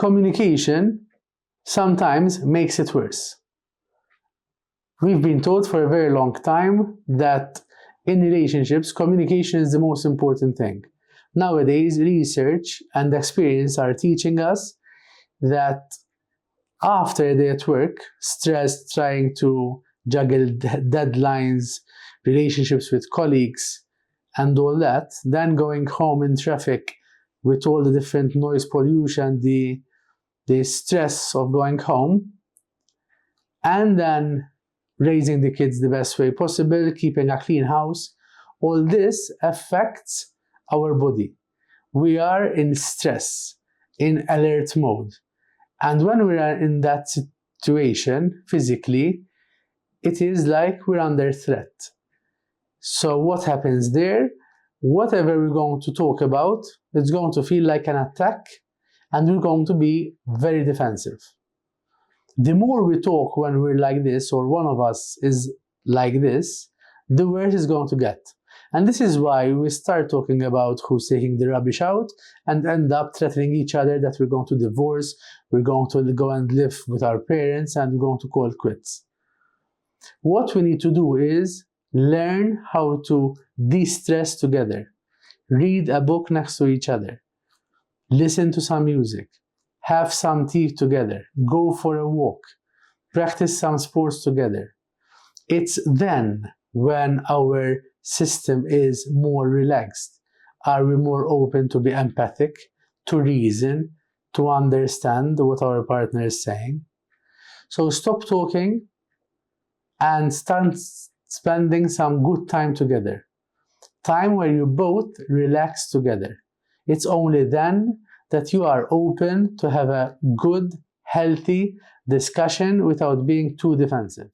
communication sometimes makes it worse. We've been taught for a very long time that in relationships, communication is the most important thing. Nowadays, research and experience are teaching us that after a day at work, stressed, trying to juggle deadlines, relationships with colleagues, and all that, then going home in traffic with all the different noise pollution, the stress of going home, and then raising the kids the best way possible, keeping a clean house, all this affects our body. We are in stress, in alert mode. And when we are in that situation physically, it is like we're under threat. So what happens there? Whatever we're going to talk about, it's going to feel like an attack, and we're going to be very defensive. The more we talk when we're like this, or one of us is like this, the worse it's going to get. And this is why we start talking about who's taking the rubbish out and end up threatening each other that we're going to divorce, we're going to go and live with our parents, and we're going to call quits. What we need to do is learn how to de-stress together. Read a book next to each other. Listen to some music. Have some tea together. Go for a walk. Practice some sports together. It's then when our system is more relaxed. Are we more open to be empathic, to reason, to understand what our partner is saying? So stop talking and start spending some good time together. Time where you both relax together. It's only then that you are open to have a good, healthy discussion without being too defensive.